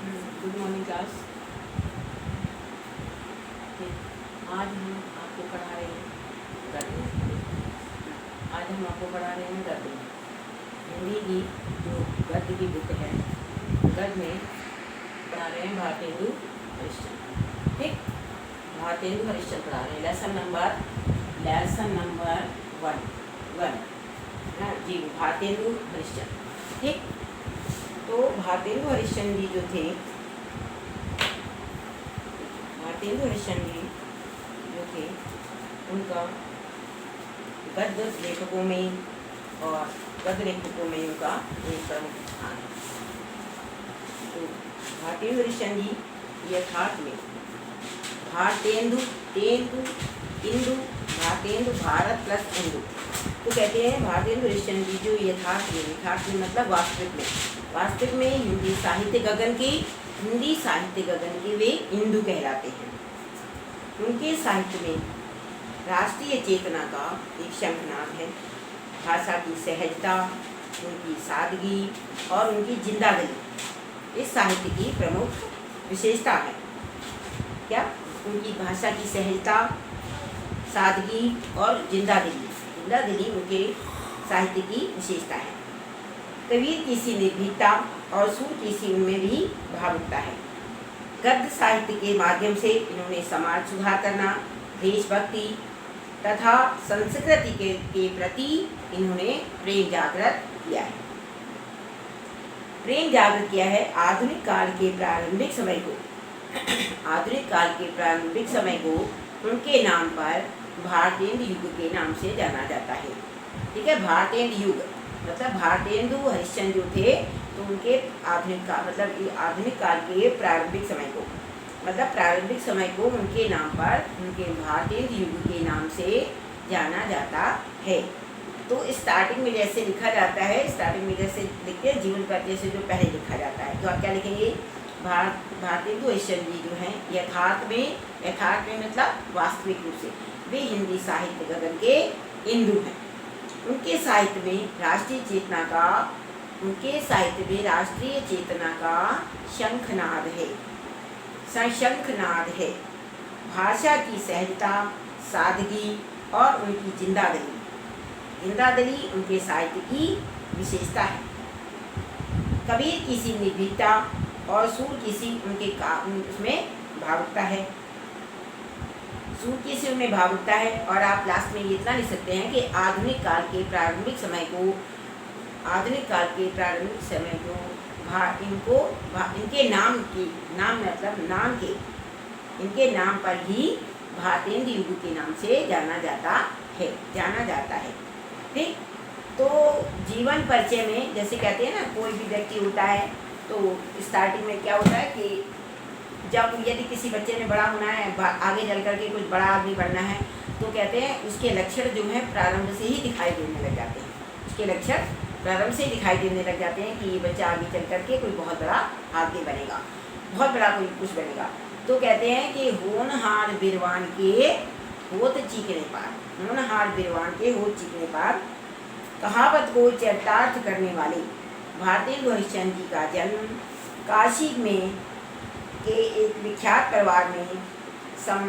Good morning class. आज हम आपको पढ़ा रहे हैं गद्य। आज हम आपको पढ़ा रहे हैं गद्य। हिंदी की जो गद्य की बुक है, गद्य में पढ़ा रहे हैं भारतेंदु हरिश्चंद्र। ठीक, भारतेंदु हरिश्चंद्र पढ़ा रहे हैं। लेसन नंबर वन ना जी, भारतेंदु हरिश्चंद्र। ठीक, तो भारतेंदु हरिश्चंद्र जी जो थे, भारतेंदु हरिश्चंद्र जी जो थे, उनका गद्य लेखकों में और गद्य लेखकों में उनका एक प्रमुख स्थान है। तो भारतेंदु हरिश्चंद्र जी यथार्थ में भारतेंदु इंदु भारतेंदु भारत प्लस इंदु, तो कहते हैं भारतेंदु हरिश्चंद्र जी जो यथार्थ में मतलब वास्तविक में हिंदी साहित्य गगन के वे इंदु कहलाते हैं। उनके साहित्य में राष्ट्रीय चेतना का एक शंखनाद है। भाषा की सहजता, उनकी सादगी और उनकी जिंदादिली इस साहित्य की प्रमुख विशेषता है। क्या? उनकी भाषा की सहजता, सादगी और जिंदादिली उनके साहित्य की विशेषता है। कबीर की सी निर्भीकता और सूर की सी उनमें भी भावुकता है। गद्य साहित्य के माध्यम से इन्होंने समाज सुधार करना, देशभक्ति तथा संस्कृति के प्रति इन्होंने प्रेम जागृत किया है। आधुनिक काल के प्रारंभिक समय को उनके नाम पर भारतेंदु युग के नाम से जाना जाता है। ठीक है, भारतेंदु युग मतलब भारतेंदु हरिश्चंद्र जो थे, तो उनके आधुनिक काल के प्रारंभिक समय को उनके नाम पर, उनके भारतेंदु युग के नाम से जाना जाता है। तो स्टार्टिंग में जैसे लिखा जाता है, लिखते हैं जीवन परिचय से जो पहले लिखा जाता है, तो आप क्या लिखेंगे? भारतेंदु हरिश्चंद्र जी जो हैं यथार्थ में मतलब वास्तविक रूप से वे हिंदी साहित्य गगन के इंदु हैं। उनके साहित्य में राष्ट्रीय चेतना का शंखनाद है। भाषा की सहजता, सादगी और उनकी जिंदादिली उनके साहित्य की विशेषता है। कबीर की सी निर्भीकता और सूर की सी उसमें भावुकता है। और आप लास्ट में ये इतना लिख सकते हैं कि आधुनिक काल के प्रारंभिक समय को इनके नाम पर ही भारतेंदु युग के नाम से जाना जाता है। ठीक, तो जीवन परिचय में जैसे कहते हैं ना, कोई भी व्यक्ति होता है तो स्टार्टिंग में क्या होता है कि जब यदि किसी बच्चे ने बड़ा होना है, आगे चल करके कुछ बड़ा आदमी बनना है, तो कहते हैं उसके लक्षण जो है प्रारंभ से ही दिखाई देने लग जाते हैं कि ये बच्चा आगे चल करके कोई बहुत बड़ा आदमी बनेगा, बहुत बड़ा कोई कुछ बनेगा। तो कहते हैं कि होनहार बिरवान के होत चीखने पार कहावत को चरितार्थ करने वाले भारतेंदु हरिश्चंद्र जी का जन्म काशी में के एक विख्यात परिवार में सन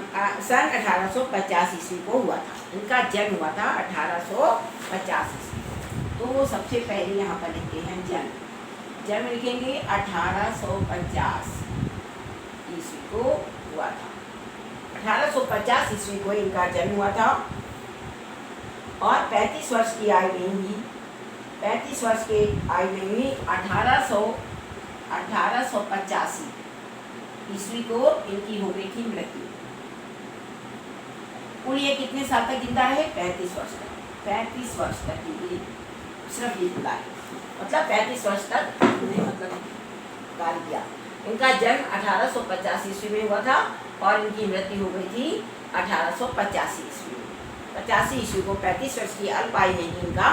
1850 ईस्वी को हुआ था। इनका जन्म हुआ था 1850 ईस्वी। तो सबसे पहले यहाँ पर लिखते हैं जन्म लिखेंगे 1850 ईस्वी को हुआ था। 1850 ईस्वी को इनका जन्म हुआ था और 35 वर्ष की आयु में ही 1885 ईस्वी को इनकी हो गई थी मृत्यु। कुल ये कितने साल तक जिंदा है? 35 वर्ष तक ये सिर्फ ये जिंदा है, मतलब 35 वर्ष तक इन्होंने कार्य किया। इनका जन्म 1850 ईस्वी में हुआ था और इनकी मृत्यु हो गई थी 1885 ईस्वी में। 85 ईस्वी को 35 वर्ष की अल्प आयु में ही इनका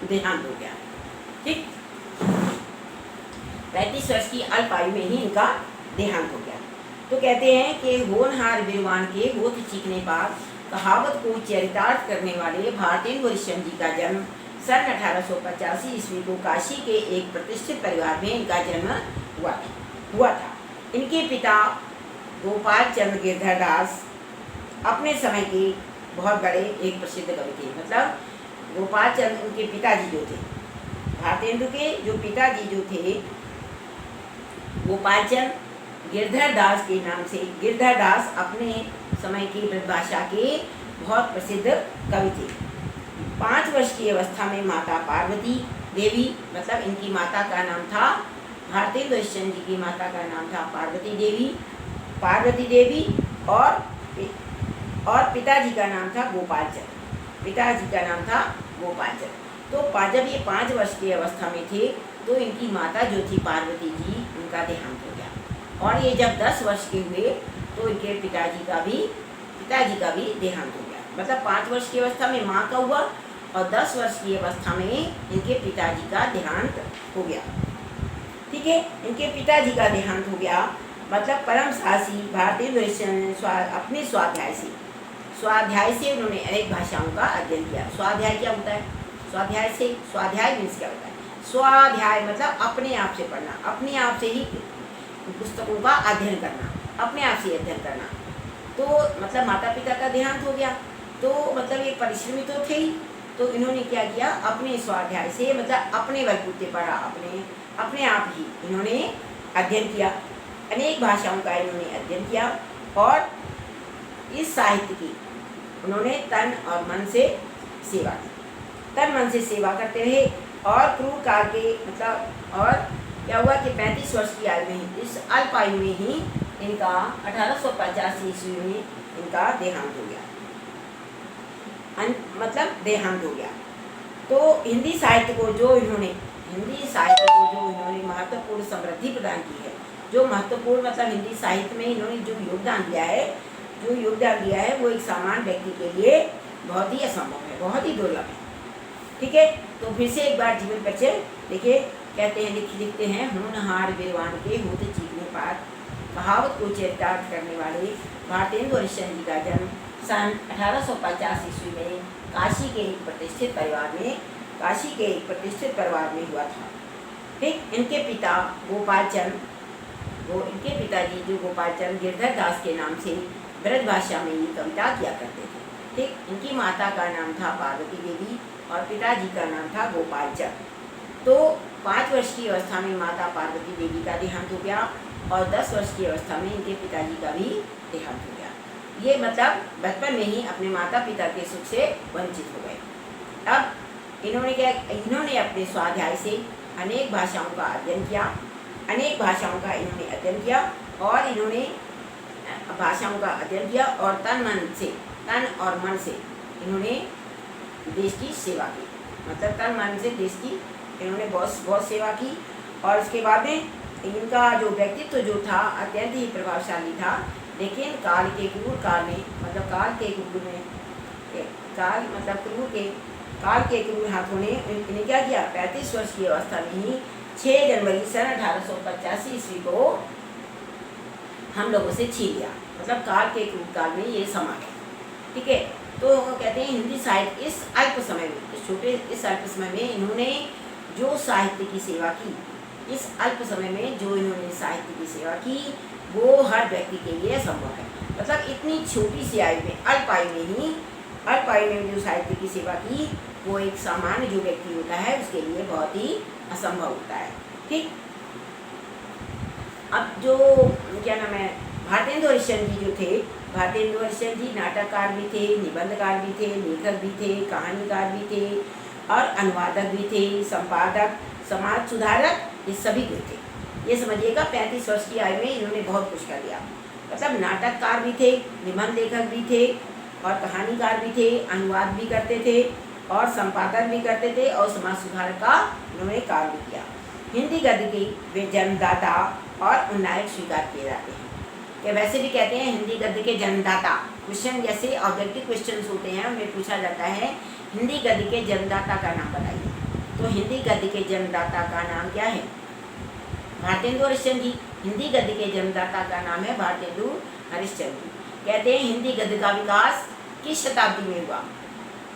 देहांत हो गया। ठीक, 35 वर्ष की अल्प आयु में ही इनका देहांत हो गया। तो कहते हैं कि होनहार बिरवान के होत चीखने पार कहावत को चरितार्थ करने वाले भारतेंदु हरिश्चंद्र जी का जन्म सन 1885 ईस्वी को काशी के एक प्रतिष्ठित परिवार में इनका जन्म हुआ था। हुआ था। इनके पिता गोपाल चंद्र गिरधर दास अपने समय के बहुत बड़े एक प्रसिद्ध कवि थे। मतलब गोपाल चंद्र उनके पिताजी जो थे, भारतेंदु के जो पिताजी जो थे गोपाल चंद्र गिरधर दास के नाम से, गिरधर दास अपने समय की ब्रजभाषा के बहुत प्रसिद्ध कवि थे। 5 वर्ष की अवस्था में माता पार्वती देवी, मतलब इनकी माता का नाम था, भारतेंदु हरिश्चंद्र जी की माता का नाम था पार्वती देवी और पिताजी का नाम था गोपाल चंद्र। तो जब ये 5 वर्ष की अवस्था में थे तो इनकी माता जो थी पार्वती जी, उनका देहांत हो गया। और ये जब 10 वर्ष के हुए तो इनके पिताजी का भी देहांत हो गया। मतलब 5 वर्ष की अवस्था में माँ का हुआ और 10 वर्ष की अवस्था में इनके पिताजी का देहांत हो गया। ठीक है, इनके पिताजी का देहांत हो गया। मतलब परम साहसी भारतेंदु हरिश्चंद्र अपने स्वाध्याय से उन्होंने अनेक भाषाओं का अध्ययन किया। स्वाध्याय क्या होता है? स्वाध्याय मीन्स क्या होता है? स्वाध्याय मतलब अपने आप से पढ़ना, अपने आप से ही पुस्तकों का अध्ययन करना, अपने आप से अध्ययन करना। तो मतलब माता पिता का देहांत हो गया तो मतलब ये परिश्रमी तो थे ही, तो इन्होंने क्या किया, अपने स्वाध्याय से मतलब अपने बलबूते पढ़ा, अपने आप ही इन्होंने अध्ययन किया। अनेक भाषाओं का इन्होंने अध्ययन किया और इस साहित्य की उन्होंने तन और मन से सेवा की, तन मन से सेवा करते रहे। और क्रूर काल के मतलब और क्या हुआ कि 35 वर्ष की आयु में, इस अल्प आयु में ही इनका 1885 ईस्वी में इनका देहांत हो गया, मतलब देहांत हो गया। तो हिंदी साहित्य को जो इन्होंने महत्वपूर्ण समृद्धि प्रदान की है, जो महत्वपूर्ण मतलब हिंदी साहित्य में इन्होंने जो योगदान दिया है वो एक सामान्य व्यक्ति के लिए बहुत ही असंभव है, बहुत ही दुर्लभ है। ठीक है, तो फिर से एक बार जीवन परिचय देखिए। कहते हैं लिखते हैं, होनहार विद्वान के होते चीखने पार, कहावत को चरितार्थ करने वाले भारतेंदु हरिश्चंद्र जी का जन्म सन 1850 ईस्वी में काशी के एक प्रतिष्ठित परिवार में हुआ था। ठीक, इनके पिताजी जो गोपाल चंद्र गिरधर दास के नाम से ब्रज भाषा में ये कविता किया करते थे। ठीक, इनकी माता का नाम था पार्वती देवी और पिताजी का नाम था गोपाल चंद्र। तो 5 वर्ष की अवस्था में माता पार्वती देवी का देहांत हो गया और 10 वर्ष की अवस्था में इनके पिताजी का भी देहांत हो गया। ये मतलब बचपन में ही अपने माता पिता के सुख से वंचित हो गए। अब इन्होंने अपने स्वाध्याय से अनेक भाषाओं का अध्ययन किया, और इन्होंने भाषाओं का अध्ययन किया और तन और मन से इन्होंने देश की सेवा की। मतलब तन मन से देश की इन्होंने बहुत सेवा की। और उसके बाद में इनका जो व्यक्तित्व जो था अत्यंत ही प्रभावशाली था। लेकिन काल के क्रूर हाथों ने इन्हें क्या किया, 35 वर्ष की अवस्था में ही 6 जनवरी सन 1885 ईस्वी को हम लोगों से छीन लिया। मतलब काल के क्रूर काल में ये समा गया। ठीक है, तो कहते हैं हिंदी साहित्य इस अल्प समय में इन्होंने जो साहित्य की सेवा की, इस अल्प समय में जो इन्होंने साहित्य की सेवा की वो हर व्यक्ति के लिए असंभव है। मतलब इतनी छोटी सी आयु में, अल्प आयु में जो साहित्य की सेवा की वो एक सामान्य जो व्यक्ति होता है उसके लिए बहुत ही असंभव होता है। ठीक, अब जो क्या नाम है, भारतेंदु हरिश्चंद्र जी जो थे, भारतेंदु हरिश्चंद्र जी नाटककार भी थे, निबंधकार भी थे, लेखक भी थे, कहानीकार भी थे और अनुवादक भी थे, संपादक, समाज सुधारक, ये सभी कुछ थे। ये समझिएगा 35 वर्ष की आयु में इन्होंने बहुत कुछ कर दिया। मतलब नाटककार भी थे, निबंध लेखक भी थे और कहानीकार भी थे, अनुवाद भी करते थे और संपादक भी करते थे और समाज सुधार का उन्होंने कार्य भी किया। हिंदी गद्य के वे जन्मदाता और उन्नायक स्वीकार किए जाते हैं। कि वैसे भी कहते हैं हिंदी गद्य के जन्मदाता। क्वेश्चन जैसे ऑब्जेक्टिव क्वेश्चंस होते हैं उनमें पूछा जाता है हिंदी गद्य के जन्मदाता का नाम बताइए। तो हिंदी गद्य के जन्मदाता का नाम क्या है? भारतेंदु हरिश्चंद्र जी। हिंदी गद्य के जन्मदाता का नाम है भारतेंदु हरिश्चंद्र जी। कहते हैं हिंदी गद्य का विकास किस शताब्दी में हुआ?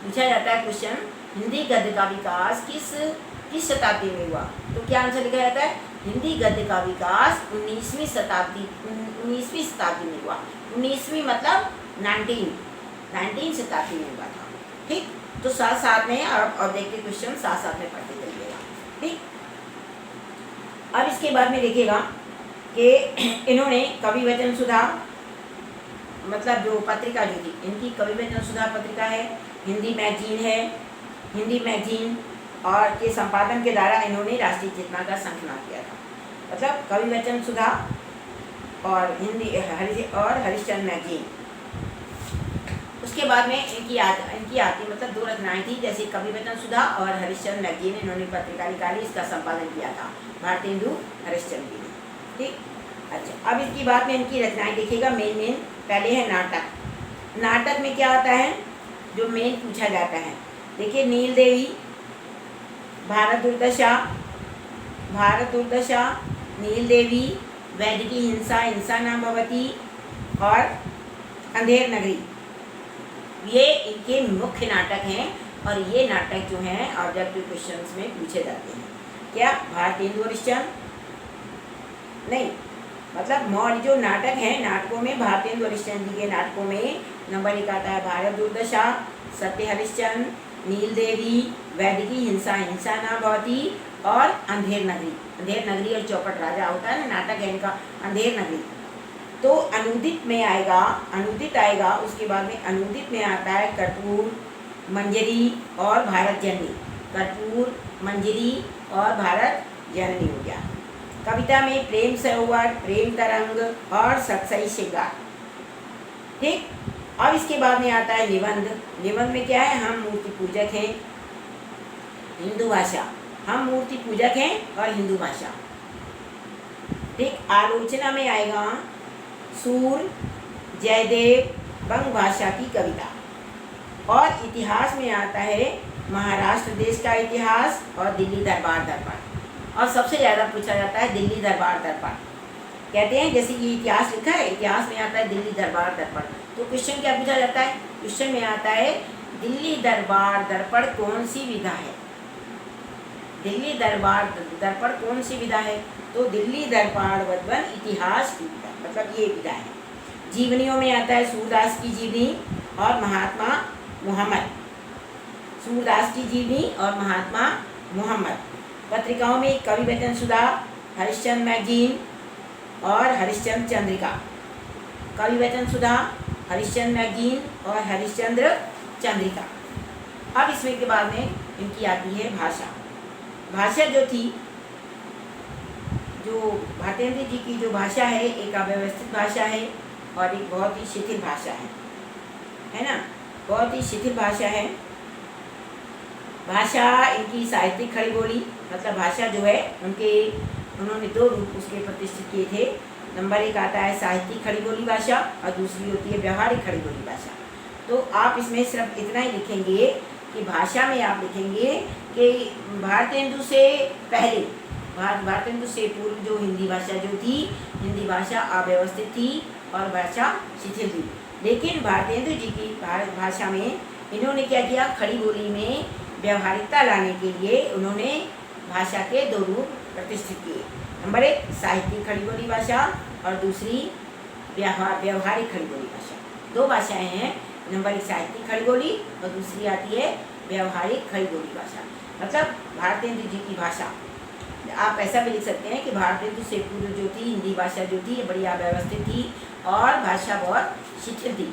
पूछा जाता है क्वेश्चन, हिंदी गद्य का विकास किस शताब्दी में हुआ? तो क्या आंसर लिखा जाता है? हिंदी गद्य का विकास 19वीं शताब्दी में हुआ। 19वीं मतलब 19 शताब्दी में हुआ था। ठीक, तो साथ साथ में आप ऑब्जेक्टिव क्वेश्चन साथ साथ में पढ़ते चलिएगा। ठीक, अब इसके बाद में देखिएगा कि इन्होंने कवि वचन सुधा मतलब जो पत्रिका जो थी, इनकी कवि वचन सुधा पत्रिका है, हिंदी मैगजीन और के संपादन के द्वारा इन्होंने राष्ट्रीय चेतना का संकलन किया था। मतलब कवि वचन सुधा और हरिश्चंद्र मैगजीन। उसके बाद में इनकी आती मतलब 2 रचनाएं थी, जैसे कवि वचन सुधा और हरिश्चंद्र मैगजीन, इन्होंने पत्रिका निकाली, इसका संपादन किया था भारतेंदु हरिश्चंद्र जी ने। ठीक, अच्छा, अब इसकी बात में इनकी रचनाएं देखिएगा। मेन पहले है नाटक। नाटक में क्या होता है जो मेन पूछा जाता है, देखिए, नील देवी, भारत दुर्दशा, नील देवी, वैद्य की हिंसा न भवती और अंधेर नगरी, ये इनके मुख्य नाटक हैं। और ये नाटक जो हैं ऑब्जेक्टिव क्वेश्चंस में पूछे जाते हैं। क्या भारतेंदु हरिश्चंद्र नहीं, मतलब मौर्य जो नाटक हैं, नाटकों में भारतेंदु हरिश्चंद्र जी के नाटकों में नंबर 1 आता है भारत दुर्दशा, सत्य हरिश्चंद्र, नील देवी, वैद्य की हिंसा न भवती और अंधेर नगरी और चौपट राजा होता है ना, नाटक है इनका अंधेर नगरी। तो अनुदित आएगा। उसके बाद में अनुदित में आता है कर्पूर, मंजरी और भारत जननी हो गया। कविता में प्रेम सरोवर, प्रेम तरंग और सत्सई श्रृंगार। ठीक, अब इसके बाद में आता है निबंध में क्या है, हम मूर्ति पूजक हैं, हिंदू भाषा, हम मूर्ति पूजक हैं और हिंदू भाषा। ठीक, आलोचना में आएगा सूर, जयदेव, बंग भाषा की कविता। और इतिहास में आता है महाराष्ट्र देश का इतिहास और दिल्ली दरबार दर्पण। और सबसे ज़्यादा पूछा जाता है दिल्ली दरबार दर्पण। कहते हैं जैसे ये इतिहास लिखा है, इतिहास में आता है दिल्ली दरबार दर्पण। तो क्वेश्चन क्या पूछा जाता है, क्वेश्चन में आता है दिल्ली दरबार दर्पण कौन सी विधा है, दिल्ली दरबार दर्पण कौन सी विधा है। तो दिल्ली दरबार वदवन इतिहास की विधा, मतलब ये विधा है। जीवनियों में आता है सूरदास की जीवनी और महात्मा मुहम्मद। पत्रिकाओं में कवि वचन सुधा, हरिश्चंद्र मैगजीन और हरिश्चंद्र चंद्रिका। कवि वचन सुधा, हरिश्चंद्र मैगजीन और हरिश्चंद्र चंद्रिका। अब इसमें के बाद में इनकी आती है भाषा जो थी, जो भारतेंद्र जी की जो भाषा है, एक अव्यवस्थित भाषा है और एक बहुत ही शिथिल भाषा है ना, बहुत ही शिथिल भाषा है। भाषा इनकी साहित्यिक खड़ी बोली, मतलब भाषा जो है उन्होंने 2 रूप उसके प्रतिष्ठित किए थे। नंबर 1 आता है साहित्यिक खड़ी बोली भाषा और दूसरी होती है व्यवहारिक खड़ी बोली भाषा। तो आप इसमें सिर्फ इतना ही लिखेंगे कि भाषा में आप लिखेंगे कि भारतेंदु से पहले, भारतेंदु से पूर्व जो हिंदी भाषा जो थी, हिंदी भाषा अव्यवस्थित थी और भाषा शिथिल थी। लेकिन भारतेंदु जी की भाषा में इन्होंने क्या किया, खड़ी बोली में व्यवहारिकता लाने के लिए उन्होंने भाषा के 2 रूप प्रतिष्ठित किए। नंबर 1 साहित्यिक खड़ी बोली भाषा और दूसरी व्यवहारिक खड़ी बोली भाषा। 2 भाषाएं हैं, नंबर 1 साहित्यिक खड़ी बोली और दूसरी आती है व्यवहारिक खड़ी बोली भाषा। मतलब भारतेंदु जी की भाषा, आप ऐसा भी लिख सकते हैं कि भारतेंदु से पूर्व जो थी हिंदी भाषा जो थी, ये बड़ी अव्यवस्थित थी और भाषा बहुत शिथिल थी।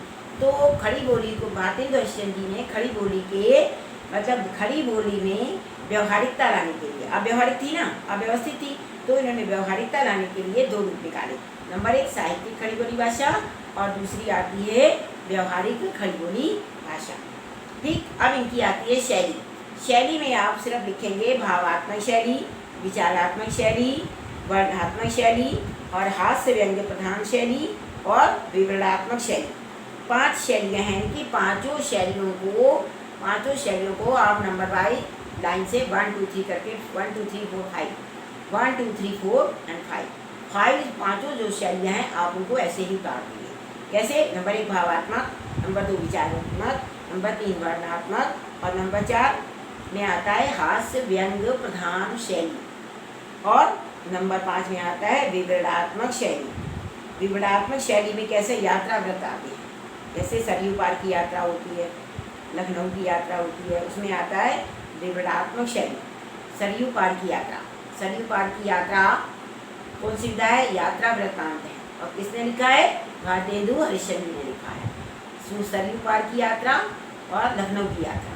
तो खड़ी बोली को भारतेंदु हरिश्चंद्र जी ने खड़ी बोली के मतलब खड़ी बोली में व्यवहारिकता लाने के लिए, अव्यवहारिक थी ना, अव्यवस्थित थी, तो इन्होंने व्यवहारिकता लाने के लिए 2 रूप निकाले। नंबर 1 साहित्यिक खड़ी बोली भाषा और दूसरी आती है व्यवहारिक खड़ी बोली भाषा। ठीक, अब इनकी आती है शैली में आप सिर्फ लिखेंगे भावात्मक शैली, विचारात्मक शैली, वर्णनात्मक शैली और हास्य व्यंग्य प्रधान शैली और विवरणात्मक शैली। 5 शैलियाँ हैं इनकी। पाँचों शैलियों को आप नंबर वाइज लाइन से 1 2 3 करके 1 2 3 4 5 1 2 3 4 एंड 5 पाँचों जो शैलियाँ हैं आप उनको ऐसे ही उतार देंगे। कैसे, नंबर 1 भावात्मक, नंबर 2 विचारात्मक, नंबर 3 वर्णनात्मक और नंबर 4 में आता है हास्य व्यंग्य प्रधान शैली और नंबर 5 में आता है विवरणात्मक शैली। विवरणात्मक शैली में कैसे यात्रा व्रत आते हैं, जैसे सरयू पार की यात्रा होती है, लखनऊ की यात्रा होती है, उसमें आता है विवरणात्मक शैली। सरयू पार की यात्रा, सरयू पार की यात्रा कौन सी विधा है, यात्रा वृत्तांत है। और किसने लिखा है, भारतेंदु हरिश्चंद्र ने लिखा है। सरयू पार की यात्रा और लखनऊ की यात्रा,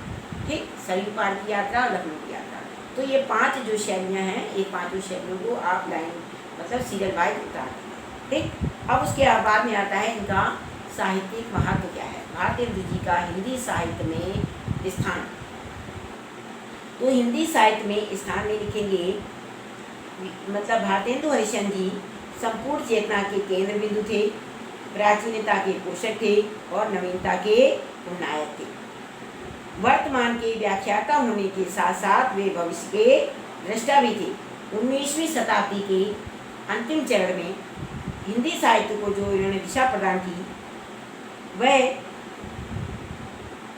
ठीक, सरयू पार की यात्रा और लखनऊ की यात्रा। तो ये 5 जो शैलियाँ हैं, ये 5 शैलियों को आप लाइन मतलब सीरियल वाइज उतार, ठीक। अब उसके बाद में आता है इनका साहित्यिक महत्व क्या है, भारतेंदु जी का हिंदी साहित्य में स्थान। तो हिंदी साहित्य में स्थान में लिखेंगे, मतलब भारतेंदु हरिश्चंद्र जी संपूर्ण चेतना के केंद्र बिंदु थे, प्राचीनता के पोषक थे और नवीनता के उन्नायक थे। वर्तमान के व्याख्याता होने के साथ साथ वे भविष्य के दृष्टा भी थे। 19वीं शताब्दी के अंतिम चरण में हिंदी साहित्य को जो इन्होंने दिशा प्रदान की, वह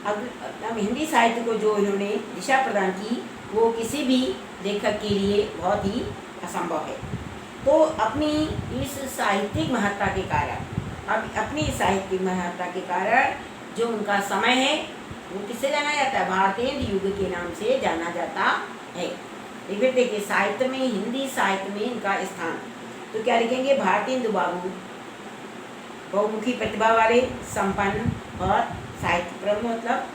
अब हिंदी साहित्य को जो इन्होंने दिशा प्रदान की वो किसी भी लेखक के लिए बहुत ही असंभव है। तो अपनी इस साहित्यिक महत्ता के कारण, अब अपनी साहित्यिक महत्ता के कारण जो उनका समय है वो किससे जाना जाता है, भारतेंदु युग के नाम से जाना जाता है। एक बार देखिए, साहित्य में, हिंदी साहित्य में इनका स्थान, तो क्या लिखेंगे, भारतेंदु बाबू बहुमुखी प्रतिभा वाले, संपन्न और साहित्य प्रेम मतलब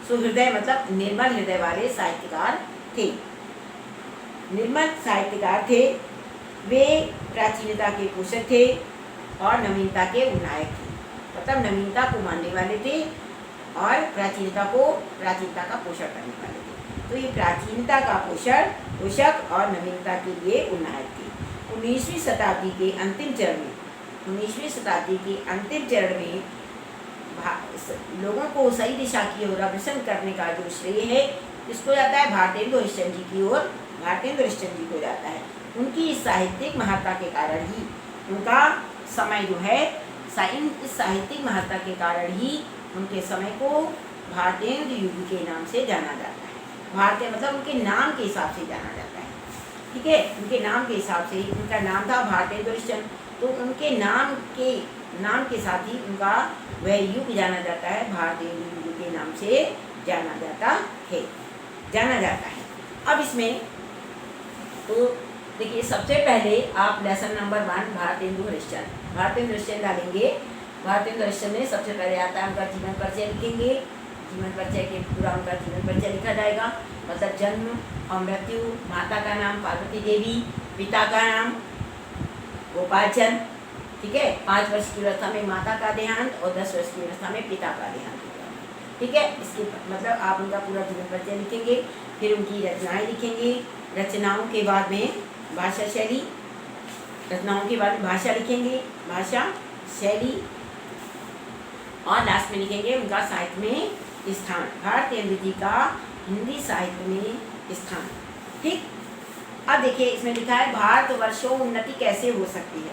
सुहृदय मतलब निर्मल हृदय वाले साहित्यकार थे। निर्मल साहित्यकार थे वे, प्राचीनता के पोषक थे और नवीनता के उन्नायक थे, मतलब नवीनता को मानने वाले थे और प्राचीनता का पोषण करने वाले थे। तो ये प्राचीनता का पोषक और नवीनता के लिए उन्नायक थे। 19वीं शताब्दी के अंतिम चरण में लोगों को सही दिशा की ओर अग्रसर करने का जो श्रेय है किसको जाता है, भारतेंदु हरिश्चंद्र जी की ओर, भारतेंदु हरिश्चंद्र जी को जाता है। उनकी साहित्यिक महत्ता के कारण ही उनका समय जो है, इस साहित्यिक महत्ता के कारण ही उनके समय को भारतेंदु युग के नाम से जाना जाता है। भारतीय मतलब उनके नाम के हिसाब से जाना जाता है, ठीक है, उनके नाम के हिसाब से ही। उनका नाम था भारतेंदु हरिश्चंद्र, तो उनके नाम के साथ ही उनका वह युग जाना जाता है, भारतेंदु युग के नाम से जाना जाता है। अब इसमें तो देखिए, सबसे पहले आप लेसन नंबर 1 भारतेंदु हरिश्चंद्र डालेंगे। भारतेंदु हरिश्चंद्र में सबसे पहले आता है उनका जीवन परिचय लिखेंगे। जीवन परिचय के पूरा उनका जीवन परिचय लिखा जाएगा, मतलब जन्म और मृत्यु, माता का नाम पार्वती देवी, पिता का नाम गोपाल चंद, ठीक है। 5 वर्ष की अवस्था में माता का देहांत और 10 वर्ष की अवस्था में पिता का देहांत, ठीक है। इसके मतलब आप उनका पूरा जीवन परिचय लिखेंगे। फिर उनकी रचनाएं लिखेंगे। रचनाओं के बाद में भाषा शैली, रचनाओं के बाद भाषा लिखेंगे, भाषा शैली, और लास्ट में लिखेंगे उनका साहित्य में स्थान, भारतेंदु जी का हिंदी साहित्य में स्थान, ठीक। अब देखिए, इसमें लिखा है भारतवर्षोन्नति कैसे हो सकती है,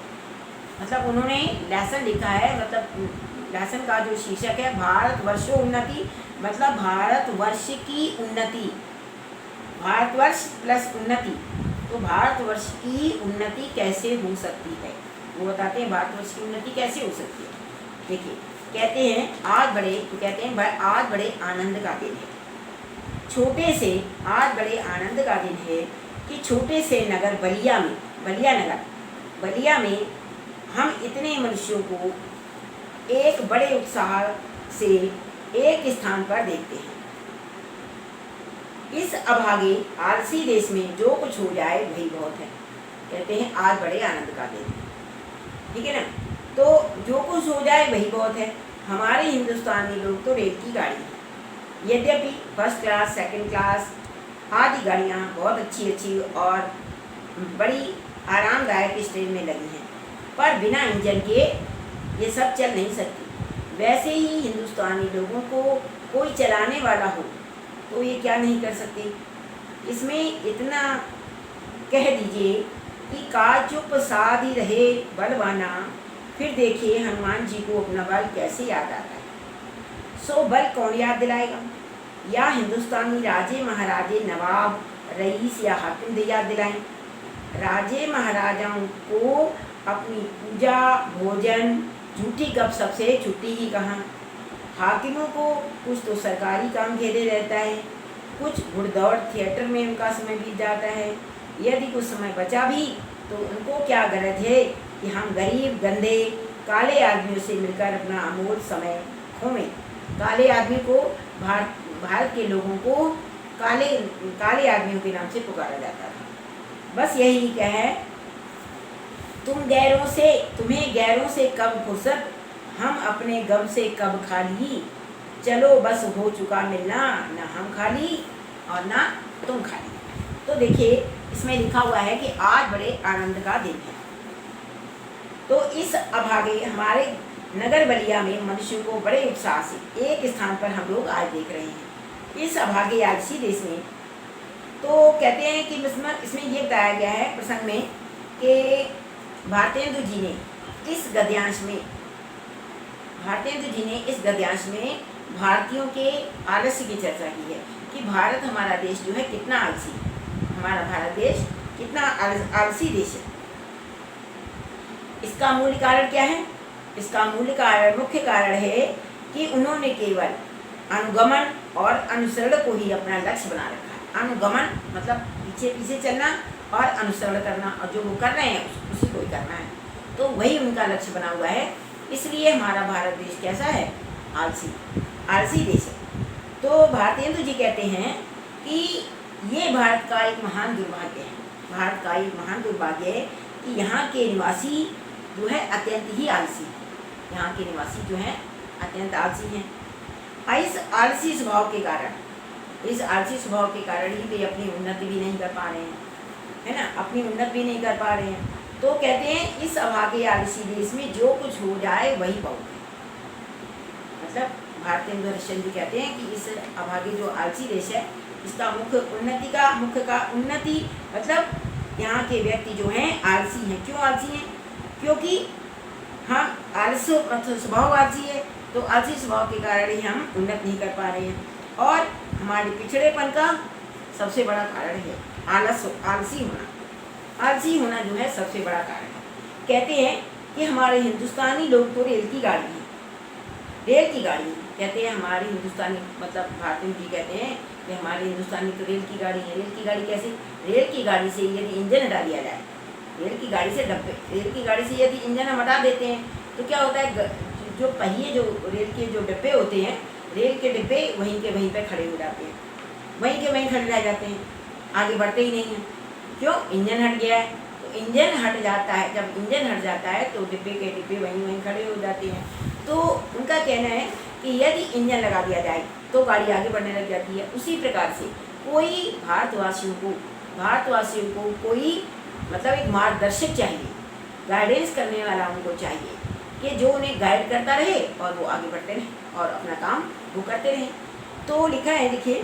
मतलब उन्होंने लेसन लिखा है, मतलब लेसन का जो शीर्षक है भारतवर्षोन्नति, मतलब भारतवर्ष की उन्नति, भारतवर्ष प्लस उन्नति, तो भारतवर्ष की उन्नति कैसे हो सकती है वो बताते हैं। भारतवर्ष की उन्नति कैसे हो सकती है, देखिए, कहते हैं आज बड़े आनंद का दिन है, छोटे से आज बड़े आनंद का दिन है कि छोटे से नगर बलिया में हम इतने मनुष्यों को एक बड़े उत्साह से एक स्थान पर देखते हैं। इस अभागे आलसी देश में जो कुछ हो जाए वही बहुत है। कहते हैं आज बड़े आनंद का दिन, ठीक है ना, तो जो कुछ हो जाए वही बहुत है। हमारे हिंदुस्तानी लोग तो रेल की गाड़ी है, यद्यपि फर्स्ट क्लास, सेकंड क्लास आदि गाड़ियाँ बहुत अच्छी और बड़ी आरामदायक इस ट्रेन में लगी हैं, पर बिना इंजन के ये सब चल नहीं सकती। वैसे ही हिंदुस्तानी लोगों को कोई चलाने वाला हो तो ये क्या नहीं कर सकते। इसमें इतना कह दीजिए कि काज चुप साधी रहे बलवाना, फिर देखिए हनुमान जी को अपना बल कैसे याद आता है। सो बल कौन याद दिलाएगा, या हिंदुस्तानी राजे महाराजे, नवाब, रईस या हाकिम याद दिलाएं। राजे महाराजाओं को अपनी पूजा भोजन झूठी गपशप से छुट्टी ही कहाँ। हाकिमों को कुछ तो सरकारी काम घेरे रहता है, कुछ घुड़दौड़ थिएटर में उनका समय बीत जाता है। यदि कुछ समय बचा भी तो उनको क्या गरज है कि हम गरीब गंदे काले आदमियों से मिलकर अपना अमूल्य समय खोवें। काले आदमी को भारत के लोगों को काले आदमियों के नाम से पुकारा जाता था। बस यही क्या है, तुम्हें गैरों से कब फुर्सत, हम अपने गम से कब खाली। चलो बस हो चुका मिलना, ना हम खाली और ना तुम खाली। तो देखिए इसमें लिखा हुआ है कि आज बड़े आनंद का दिन है। तो इस अभागे हमारे नगर बलिया में मनुष्यों को बड़े उत्साह से एक स्थान पर हम लोग आज देख रहे हैं। इस अभागे आलसी देश में तो कहते हैं कि इसमें ये बताया गया है प्रसंग में कि भारतेंदु जी ने इस गद्यांश में भारतीयों के आलस्य की चर्चा की है कि भारत हमारा देश जो है कितना आलसी है, हमारा भारत देश कितना आलसी देश है। इसका मूल कारण क्या है? इसका मुख्य कारण है कि उन्होंने केवल अनुगमन और अनुसरण को ही अपना लक्ष्य बना रखा है। अनुगमन मतलब पीछे पीछे चलना और अनुसरण करना, और जो वो कर रहे हैं उसी को ही करना है, तो वही उनका लक्ष्य बना हुआ है। इसलिए हमारा भारत देश कैसा है? आलसी देश है। तो भारतेंदु जी कहते हैं कि ये भारत का एक महान दुर्भाग्य है। भारत का एक महान दुर्भाग्य है कि यहाँ के निवासी जो है अत्यंत ही आलसी है। यहाँ के निवासी जो हैं अत्यंत आलसी हैं। इस आलसी स्वभाव के कारण ही वे अपनी उन्नति भी नहीं कर पा रहे हैं, है ना, अपनी उन्नति भी नहीं कर पा रहे हैं। तो कहते हैं इस अभागे आलसी देश में जो कुछ हो जाए वही बहुत है। मतलब भारतेंदु हरिश्चंद्र जी कहते हैं कि इस अभागे जो आलसी देश है इसका मुख्य उन्नति मतलब यहाँ के व्यक्ति जो हैं आलसी हैं। क्यों आलसी हैं? क्योंकि हम आलस्य मतलब स्वभाव आलसी है, तो आलसी स्वभाव के कारण ही हम उन्नत नहीं कर पा रहे हैं। और हमारे पिछड़ेपन का सबसे बड़ा कारण है आलसी होना जो है सबसे बड़ा कारण है। कहते हैं कि हमारे हिंदुस्तानी लोग तो रेल की गाड़ी कहते हैं। हमारे हिंदुस्तानी मतलब भारतीय जी कहते हैं कि हमारे हिंदुस्तानी तो रेल की गाड़ी है। रेल की गाड़ी कैसे? रेल की गाड़ी से यदि इंजन हटा दिया जाए, रेल की गाड़ी से यदि इंजन हम हटा देते हैं तो क्या होता है, जो पहिए जो रेल के जो डिब्बे होते हैं, रेल के डिब्बे वहीं के वहीं पे खड़े हो जाते हैं, वहीं के वहीं खड़े रह जाते हैं, आगे बढ़ते ही नहीं हैं। क्यों? इंजन हट गया है। तो इंजन हट जाता है, जब इंजन हट जाता है तो डिब्बे के डिब्बे वहीं खड़े हो जाते हैं। तो उनका कहना है कि यदि इंजन लगा दिया जाए तो गाड़ी आगे बढ़ने लग जाती है। उसी प्रकार से कोई भारतवासियों को कोई मतलब एक मार्गदर्शक चाहिए, गाइडेंस करने वाला उनको चाहिए कि जो उन्हें गाइड करता रहे और वो आगे बढ़ते रहें और अपना काम वो करते रहें। तो लिखा है, देखिए,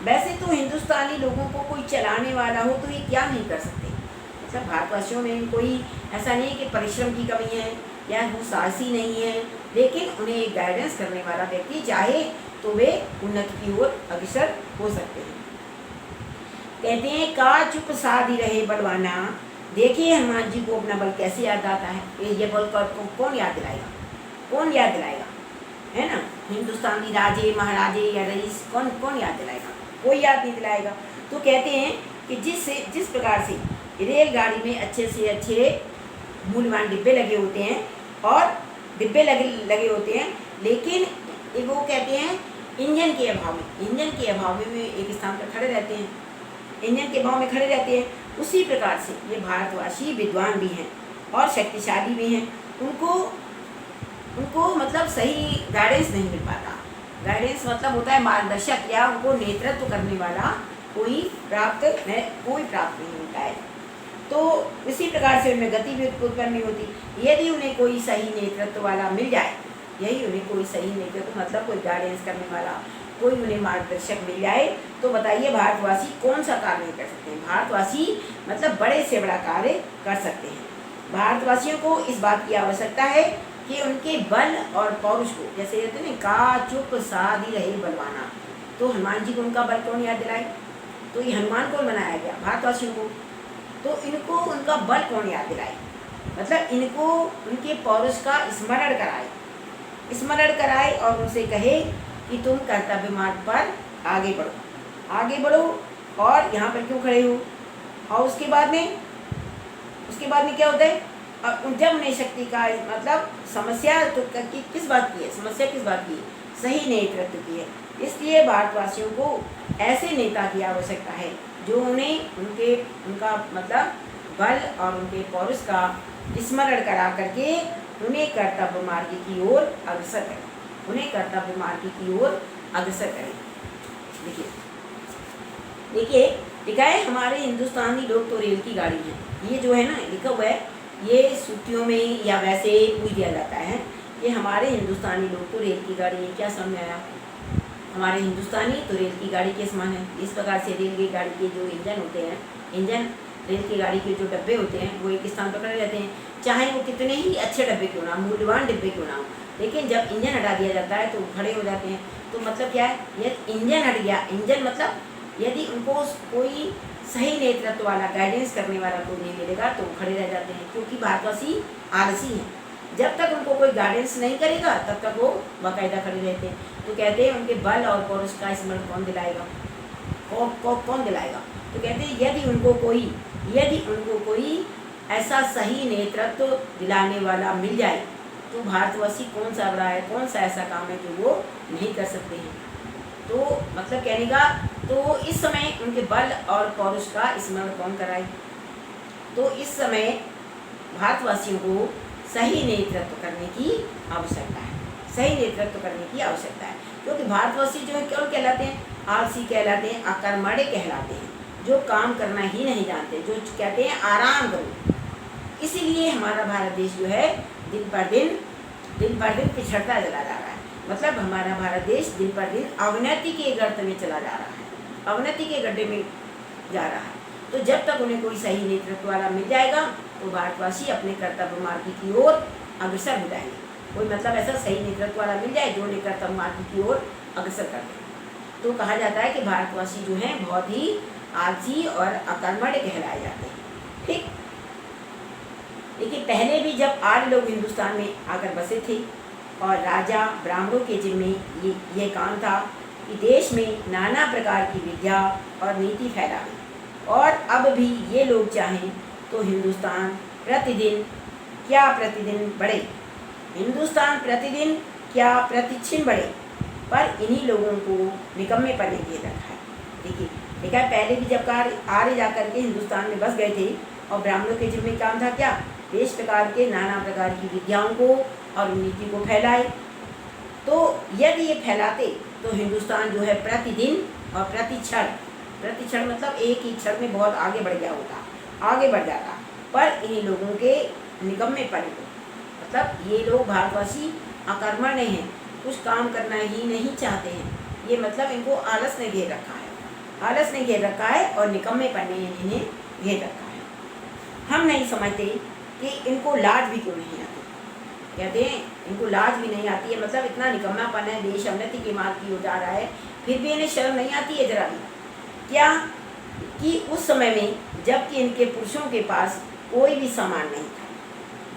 वैसे तो हिंदुस्तानी लोगों को कोई चलाने वाला हो तो ये क्या नहीं कर सकते। मतलब भारतवासियों में कोई ऐसा नहीं कि परिश्रम की कमी है या वो साहसी नहीं है, लेकिन उन्हें गाइडेंस करने वाला व्यक्ति चाहे तो वे उन्नति की ओर अग्रसर हो सकते हैं। कहते हैं का चुप साधी रहे बलवाना। देखिए हनुमान जी को अपना बल कैसे याद आता है। ये बल कौन याद दिलाएगा, है ना? हिंदुस्तानी राजे महाराजे या रईस कौन याद दिलाएगा? कोई याद नहीं दिलाएगा। तो कहते हैं कि जिस प्रकार से रेलगाड़ी में अच्छे से अच्छे मूल्यवान डिब्बे लगे होते हैं और डिब्बे लगे होते हैं, लेकिन वो कहते हैं इंजन के अभाव में वे एक स्थान पर खड़े रहते हैं, इंजन के अभाव में खड़े रहते हैं। उसी प्रकार से ये भारतवासी विद्वान भी हैं और शक्तिशाली भी हैं, उनको मतलब सही गाइडेंस नहीं मिल पाता। गाइडेंस मतलब होता है मार्गदर्शक या उनको नेतृत्व करने वाला कोई प्राप्त नहीं होता है। तो इसी प्रकार से उनमें गति भी उत्पन्न नहीं होती। यदि उन्हें कोई सही नेतृत्व वाला मिल जाए, मतलब कोई गाइडेंस करने वाला, कोई उन्हें मार्गदर्शक मिल जाए, तो बताइए भारतवासी कौन सा कार्य नहीं कर सकते हैं। भारतवासी मतलब बड़े से बड़ा कार्य कर सकते हैं। भारतवासियों को इस बात की आवश्यकता है कि उनके बल और पौरुष को, जैसे कहते हैं का चुप साधी रहे बलवाना, तो हनुमान जी को उनका बल कौन याद दिलाए? तो ये हनुमान को बनाया गया भारतवासियों को, तो इनको उनका बल कौन याद दिलाए, मतलब इनको उनके पौरुष का स्मरण कराए और उनसे कहे कि तुम कर्तव्य मार्ग पर आगे बढ़ो और यहाँ पर क्यों खड़े हो। और उसके बाद में क्या होता है, जब उन्हें शक्ति का मतलब समस्या तो किस बात की है, समस्या किस बात की है, सही नेतृत्व की है। इसलिए भारतवासियों को ऐसे नेता की आवश्यकता है जो उनका मतलब बल और उनके पौरुष का स्मरण करा करके उन्हें कर्तव्य मार्ग की ओर अग्रसर करें। देखिए लिखा है, हमारे हिंदुस्तानी लोग तो रेल की गाड़ी हैं। ये जो है ना लिखा हुआ है, ये सूत्रियों में या वैसे पूछ दिया जाता है कि हमारे हिंदुस्तानी लोग तो रेल की गाड़ी है। क्या समझ में आया, हमारे हिंदुस्तानी तो रेल की गाड़ी के समान है। इस प्रकार से रेल की गाड़ी के जो इंजन होते हैं, रेल की गाड़ी के जो डब्बे होते हैं वो एक स्थान पर खड़े रहते हैं, चाहे वो कितने ही अच्छे डब्बे क्यों ना, मूल्यवान डिब्बे क्यों ना हो, लेकिन जब इंजन हटा दिया जाता है तो खड़े हो जाते हैं। तो मतलब क्या है, यदि इंजन हट गया, इंजन मतलब यदि उनको कोई सही नेतृत्व वाला, गाइडेंस करने वाला कोई नहीं मिलेगा तो खड़े रह जाते हैं, क्योंकि भारतवासी आलसी हैं। जब तक उनको कोई गाइडेंस नहीं करेगा तब तक वो बाकायदा खड़े रहते हैं। तो कहते हैं उनके बल और पौरुष का स्मरण कौन दिलाएगा, कौन दिलाएगा। तो कहते हैं यदि उनको कोई ऐसा सही नेतृत्व दिलाने वाला मिल जाए तो भारतवासी कौन सा बड़ा है, कौन सा ऐसा काम है जो वो नहीं कर सकते हैं। तो मतलब कहने का, तो इस समय उनके बल और पौरुष का स्मरण कौन कराए। तो इस समय भारतवासियों को सही नेतृत्व करने की आवश्यकता है, क्योंकि भारतवासी जो है कौन कहलाते हैं, आलसी कहलाते हैं, अकर्मण्य कहलाते हैं, जो काम करना ही नहीं जानते, जो कहते हैं आराम करो। इसीलिए हमारा भारत देश जो है दिन पर दिन पिछड़ता चला जा रहा है। मतलब हमारा भारत देश दिन पर दिन अवनति के गर्त में चला जा रहा है, अवनति के गड्ढे में जा रहा है। तो जब तक उन्हें कोई सही नेतृत्व वाला मिल जाएगा तो भारतवासी अपने कर्तव्य मार्ग की ओर अग्रसर हो जाएंगे। कोई मतलब ऐसा सही नेतृत्व वाला मिल जाए जो उन्हें कर्तव्य मार्ग की ओर अग्रसर कर दे। तो कहा जाता है कि भारतवासी जो हैं बहुत ही आलसी और अकर्मण्य कहलाए जाते हैं। ठीक, देखिए पहले भी जब आर्य लोग हिंदुस्तान में आकर बसे थे और राजा ब्राह्मणों के जिम्मे ये काम था कि देश में नाना प्रकार की विद्या और नीति फैलावे, और अब भी ये लोग चाहें तो हिंदुस्तान प्रतिदिन क्या प्रतिक्षण बढ़े, पर इन्हीं लोगों को निकम्मे पर नहीं रखा है। देखिए देखा पहले भी जब आर्य जाकर के हिंदुस्तान में बस गए थे और ब्राह्मणों के जिम्मे काम था क्या, देश प्रकार के नाना प्रकार की विद्याओं को और नीति को फैलाए। तो यदि ये फैलाते तो हिंदुस्तान जो है प्रतिदिन और प्रतिक्षण मतलब एक ही क्षण में बहुत आगे बढ़ जाता, पर इन्हीं लोगों के निकम्मे पन को, मतलब ये लोग भारतवासी अकर्मण्य हैं, कुछ काम करना ही नहीं चाहते हैं। ये मतलब इनको आलस ने घेर रखा है और निकम्मेपन ने इन्हें घेर रखा है। हम नहीं समझते कि इनको लाज भी क्यों नहीं आती। कहते हैं इनको लाज भी नहीं आती है, मतलब इतना निकम्मापन है, देश अवनति के मार्ग की ओर जा रहा है, फिर भी इन्हें शर्म नहीं आती है जरा भी। क्या कि उस समय में जबकि इनके पुरुषों के पास कोई भी सामान नहीं था,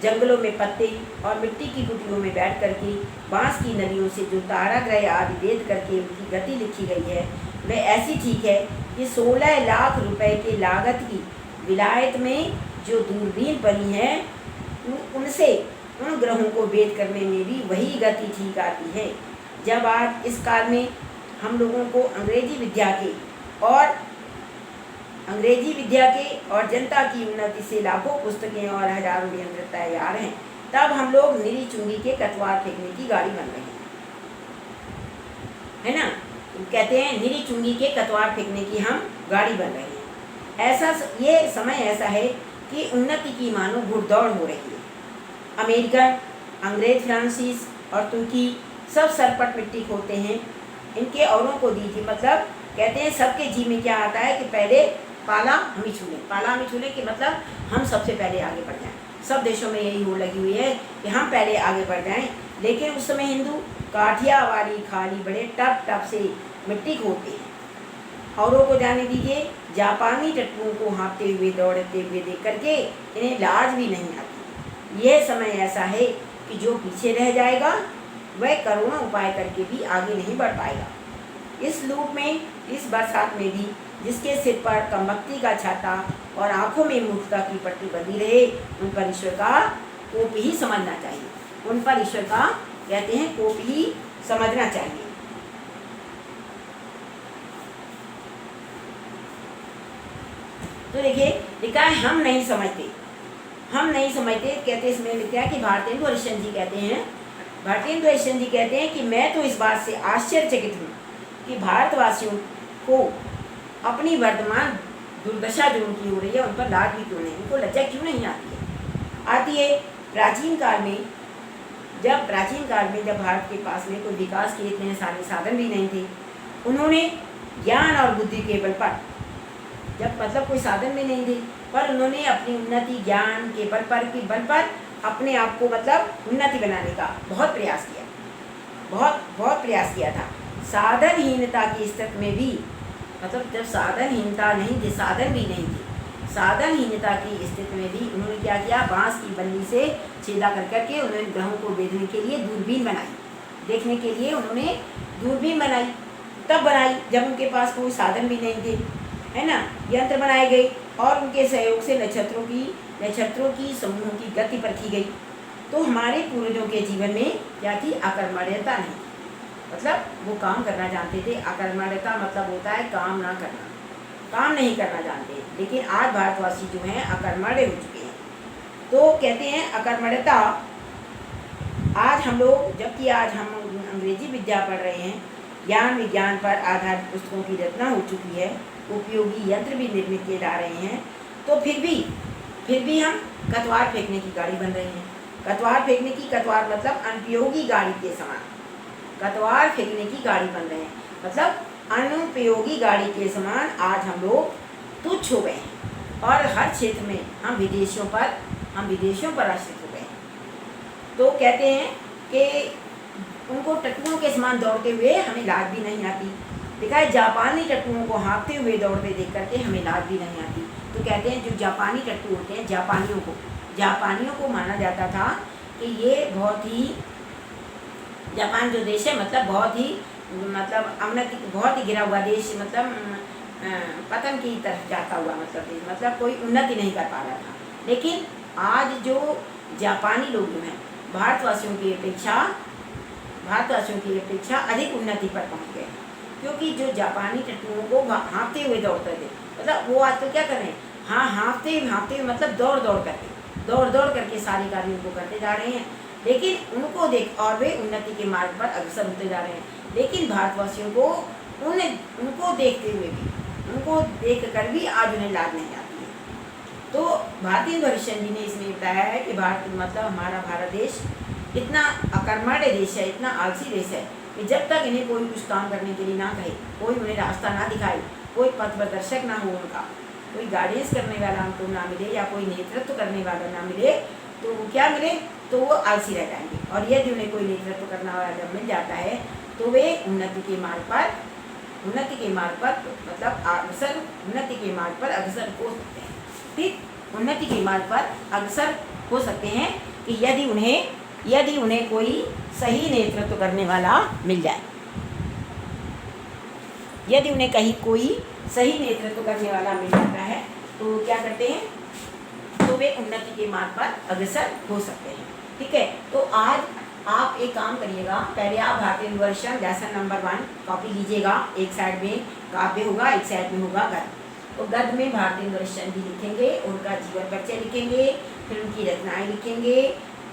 जंगलों में पत्ते और मिट्टी की कुटियों में बैठ करके बांस की नलियों से जो ताराग्रह आदि वेद करके उनकी गति लिखी गई है वह ऐसी ठीक है कि 16 लाख रुपए के लागत की विलायत में जो दूरबीन बनी है उनसे उन ग्रहों को भेद करने में भी वही गति ठीक आती है। जब आज इस काल में हम लोगों को अंग्रेजी विद्या के और जनता की उन्नति से लाखों पुस्तकें और हजारों यंत्र तैयार हैं, तब हम लोग निरी चुंगी के कटवार फेंकने की गाड़ी बन रहे हैं, है ना। कहते हैं निरी चुंगी के कटवार फेंकने की हम गाड़ी बन रहे हैं। ऐसा ये समय ऐसा है कि उन्नति की मानो घुड़दौड़ हो रही है। अमेरिकन, अंग्रेज, फ्रांसीस और तुर्की सब सरपट मिट्टी खोते हैं। इनके औरों को दीजिए, मतलब कहते हैं सबके जी में क्या आता है कि पहले पाला हम ही छू लें कि मतलब हम सबसे पहले आगे बढ़ जाएं। सब देशों में यही होड़ लगी हुई है कि हम पहले आगे बढ़ जाएं। लेकिन उस समय हिंदू काठिया वाली खाली बड़े टप से मिट्टी खोदते हैं, औरों को जाने दीजिए, जापानी टट्टुओं को हाँफते हुए दौड़ते हुए देख करके इन्हें लाज भी नहीं आती। यह समय ऐसा है कि जो पीछे रह जाएगा वह करोड़ों उपाय करके भी आगे नहीं बढ़ पाएगा। इस लूप में, इस बरसात में भी जिसके सिर पर कमबख्ती का छाता और आंखों में मूर्खता की पट्टी बंधी रहे, उन पर ईश्वर का कोप ही समझना चाहिए। उन पर ईश्वर का कहते हैं कोप ही समझना चाहिए। तो देखिए लिखा है हम नहीं समझते, हम नहीं समझते। कहते इसमें लिखा है कि भारतेंदु हरिश्चंद्र जी कहते हैं, भारतेंदु हरिश्चंद्र जी कहते हैं कि मैं तो इस बात से आश्चर्यचकित हूँ कि भारतवासियों को अपनी वर्तमान दुर्दशा जो उनकी हो रही है उन पर लाज भी क्यों नहीं, उनको लज्जा क्यों नहीं आती है। प्राचीन काल में जब भारत के पास में कोई विकास के इतने सारे साधन भी नहीं थे, उन्होंने ज्ञान और बुद्धि के बल पर, जब मतलब कोई साधन भी नहीं थे, पर उन्होंने अपनी उन्नति ज्ञान के बल पर अपने आप को मतलब उन्नति बनाने का बहुत प्रयास किया, बहुत प्रयास किया था। साधनहीनता की स्थिति में भी, मतलब जब साधनहीनता नहीं थी, साधन भी नहीं थे, साधनहीनता की स्थिति में भी उन्होंने क्या किया, बांस की बल्ली से छेदा कर करके उन्होंने ग्रहों को देखने के लिए दूरबीन बनाई, देखने के लिए उन्होंने दूरबीन बनाई। तब बनाई जब उनके पास कोई साधन भी नहीं थे, है ना। यंत्र बनाए गए और उनके सहयोग से नक्षत्रों की समूहों की गति परखी गई। तो हमारे पूर्वजों के जीवन में क्या थी, अकर्मण्यता नहीं, मतलब वो काम करना जानते थे। अकर्मण्यता मतलब होता है काम ना करना, काम नहीं करना जानते। लेकिन आज भारतवासी जो हैं अकर्मण्य हो चुके हैं। तो कहते हैं अकर्मण्यता, आज हम लोग, जबकि आज हम अंग्रेजी विद्या पढ़ रहे हैं, ज्ञान विज्ञान पर आधारित पुस्तकों की रचना हो चुकी है, उपयोगी यंत्र भी निर्मित किए जा रहे हैं, तो फिर भी हम कतवार फेंकने की गाड़ी बन रहे हैं। कतवार मतलब अनुपयोगी गाड़ी के समान, कतवार फेंकने की गाड़ी बन रहे हैं, मतलब अनुपयोगी गाड़ी के समान आज हम लोग तुच्छ हो गए हैं और हर क्षेत्र में हम विदेशियों पर आश्रित हो गए हैं। तो कहते हैं कि उनको टट्टुओं के समान दौड़ते हुए हमें लाज भी नहीं आती। देखा है, जापानी टट्टुओं को हाँकते हुए दौड़ते देख करके हमें लाज भी नहीं आती। तो कहते हैं जो जापानी टट्टू होते हैं, जापानियों को माना जाता था कि ये बहुत ही, जापान जो देश है मतलब बहुत ही अवनति, बहुत ही गिरा हुआ देश, मतलब पतन की तरफ जाता हुआ मतलब देश, मतलब कोई उन्नति नहीं कर पा रहा था। लेकिन आज जो जापानी लोग जो हैं भारतवासियों की अपेक्षा अधिक उन्नति पर पहुंच गए, क्योंकि जो जापानी टट्टुओं को हाँफते हुए दौड़ते थे, मतलब वो आजकल क्या कर रहे हैं, हाँ हाँफते हुए मतलब दौड़ करके सारी कार्यों को करते जा रहे हैं। लेकिन उनको देख और वे उन्नति के मार्ग पर अग्रसर होते जा रहे हैं। लेकिन भारतवासियों को उनको देखते हुए भी, उनको देख कर भी आज उन्हें लाज नहीं आती है। तो भारतेंदु हरिश्चंद्र जी ने इसमें बताया है कि हमारा भारत देश इतना अकर्मण्य देश है, इतना आलसी देश है कि जब तक इन्हें कोई कुछ काम करने के लिए ना कहे, कोई उन्हें रास्ता ना दिखाए, कोई पथ प्रदर्शक ना हो, उनका कोई गाइडेंस करने वाला उनको ना मिले या कोई नेतृत्व करने वाला ना मिले, तो वो क्या मिले, तो वो आलसी रह जाएंगे। और यदि उन्हें कोई नेतृत्व करने वाला जब मिल जाता है तो वे उन्नति के मार्ग पर मतलब उन्नति के मार्ग पर अग्रसर हो सकते हैं। ठीक, उन्नति के मार्ग पर अग्रसर हो सकते हैं कि यदि उन्हें कोई सही नेतृत्व करने वाला मिल जाए, यदि उन्हें कहीं कोई सही नेतृत्व करने वाला मिल जाता है तो क्या करते हैं, तो वे उन्नति के मार्ग पर अग्रसर हो सकते हैं। ठीक है, तो आज आप एक काम करिएगा, पहले आप Bharatendu Harishchandra lesson number 1 copy लीजिएगा। एक साइड में काव्य होगा, एक साइड में होगा गद्य। तो गद्य में भारतेंदु हरिश्चंद्र जी लिखेंगे, उनका जीवन परिचय लिखेंगे, फिर उनकी रचनाएं लिखेंगे,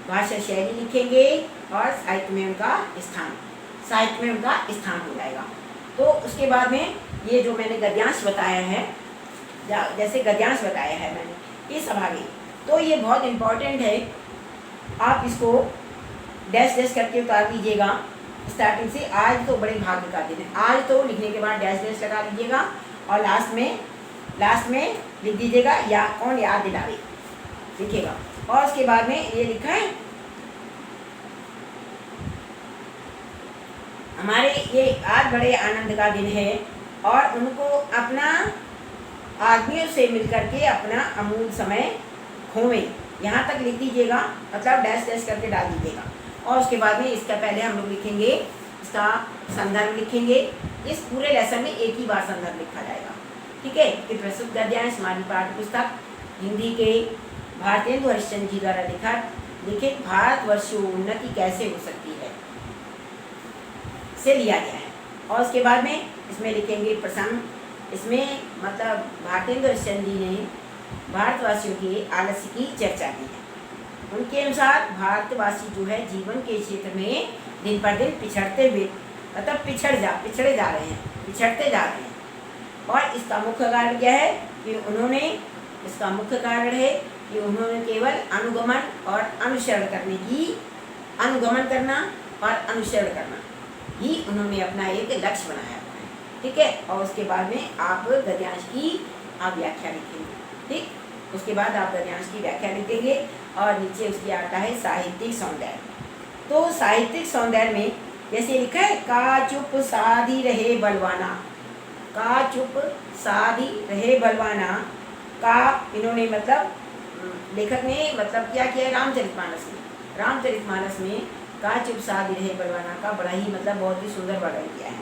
भाषा शैली लिखेंगे और साहित्य में उनका स्थान हो जाएगा। तो उसके बाद में ये जो मैंने गद्यांश बताया है, जैसे गद्यांश बताया है मैंने, ये सब आगे, तो ये बहुत इम्पोर्टेंट है। आप इसको डैश करके उतार लीजिएगा स्टार्टिंग से। आज तो बड़े भाग्य का दिन है, आज तो लिखने के बाद डैश लगा लीजिएगा और लास्ट में लिख दीजिएगा या कौन याद दिलावे, लिखिएगा। और उसके बाद में ये लिखा है, हमारे ये आज बड़े आनंद का दिन है और उनको अपना आदमियों से मिलकर के अपना अमूल्य समय खोवें, यहाँ तक लिख दीजिएगा, मतलब डैश डैश करके डाल दीजिएगा। और उसके बाद में इसका पहले हम लोग लिखेंगे, इसका संदर्भ लिखेंगे। इस पूरे लेसन में एक ही बार संदर्भ लिखा जाएगा, ठीक है। कि प्रस्तुत गद्यांश हमारी पाठ्य पुस्तक हिंदी के भारतेंदु हरिश्चंद्र जी द्वारा लिखित भारतवर्ष उन्नति कैसे हो सकती है से लिया गया है। और उसके बाद में इसमें लिखेंगे प्रसंग। इसमें मतलब भारतेंदु हरिश्चंद्र जी ने भारतवासियों के आलस्य की चर्चा की है। उनके अनुसार भारतवासी जो है जीवन के क्षेत्र में दिन पर दिन पिछड़ते हुए, मतलब पिछड़ते जा रहे हैं। और इसका मुख्य कारण क्या है कि उन्होंने केवल अनुगमन करना ही उन्होंने अपना एक लक्ष्य बनाया हुआ है, ठीक है। और उसके बाद में आप गद्यांश की आप व्याख्या लिखेंगे, ठीक। उसके बाद आप गद्यांश की व्याख्या लिखेंगे और नीचे उसकी आता है साहित्यिक सौंदर्य। तो साहित्यिक सौंदर्य में जैसे लिखा है, का चुप साधी रहे बलवाना, का चुप साधी रहे बलवाना का इन्होंने मतलब लेखक ने मतलब क्या किया, रामचरितमानस में का चुप साधी रहे बलवाना का बड़ा ही मतलब बहुत ही सुंदर वर्णन किया है।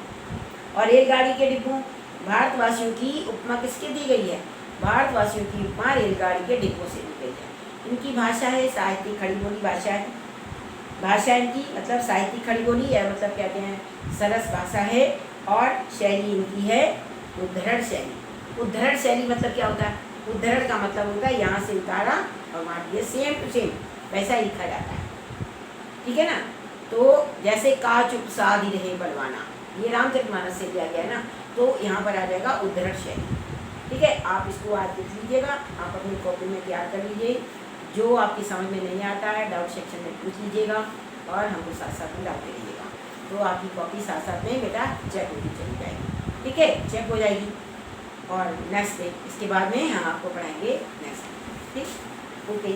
और रेलगाड़ी के डिब्बों, भारतवासियों की उपमा किसके दी गई है, भारतवासियों की उपमा रेलगाड़ी के डिब्बों से दी गई है। इनकी भाषा है साहित्यिक खड़ी बोली भाषा इनकी मतलब साहित्यिक खड़ी बोली है, मतलब कहते हैं सरस भाषा है। और शैली इनकी है उद्धरण शैली मतलब क्या होता है, उद्धरण का मतलब होता है यहाँ से उतारा और वहाँ दिया, सेम टू सेम वैसा ही लिखा जाता है, ठीक है ना। तो जैसे का चुप साधी रहे बलवाना, ये रामचरितमानस से लिया गया है ना, तो यहाँ पर आ जाएगा उद्धरण शैली, ठीक है। आप इसको आज लिख लीजिएगा, आप अपनी कॉपी में तैयार कर लीजिए। जो आपकी समझ में नहीं आता है डाउट सेक्शन में पूछ लीजिएगा और हमको साथ साथ में डालते रहिएगा, तो आपकी कॉपी साथ साथ में बेटा चेक होती चली जाएगी, ठीक है, चेक हो जाएगी। और नेक्स्ट डे इसके बाद में हम आपको पढ़ाएंगे नेक्स्ट, ठीक, ओके।